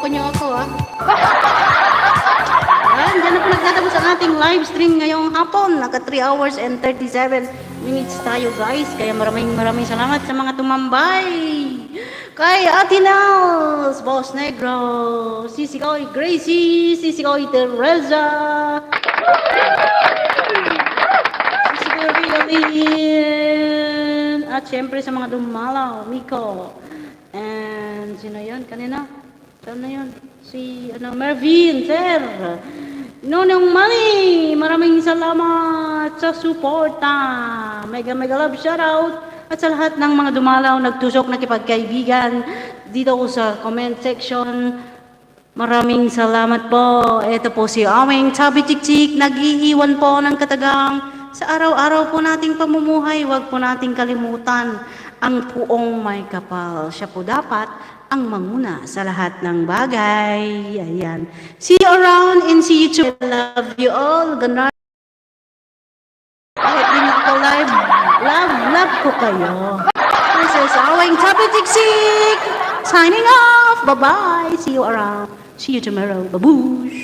niloloko niyo ako, ah. Yan, dyan na po nagtatapos ang ating live stream ngayong hapon. Naka 3 hours and 37 minutes tayo, guys. Kaya maraming salamat sa mga tumambay. Kay Ate Nels, Boss Negro, Sisi Koy Gracie, Sisi Koy Teresa, Sisi Koy Rialin, at syempre sa mga dumalaw, Miko. And sino yun kanina? Saan na yun? Si Mervin, sir. Nonong Money, maraming salamat sa suporta. Mega love shoutout. At sa lahat ng mga dumalaw, nagtusok, nakipagkaibigan dito ko sa comment section. Maraming salamat po. Ito po si Aweng Tabi Chik, nag-iiwan po ng katagang sa araw-araw po nating pamumuhay. Huwag po nating kalimutan ang puong may kapal. Siya po dapat ang manguna sa lahat ng bagay. Ayan. See you around and see you too. I love you all. Ganda. Kahit din ako live, love ko kayo. This is Aweng Tabi Chik, signing off. Bye-bye. See you around. See you tomorrow. Babush.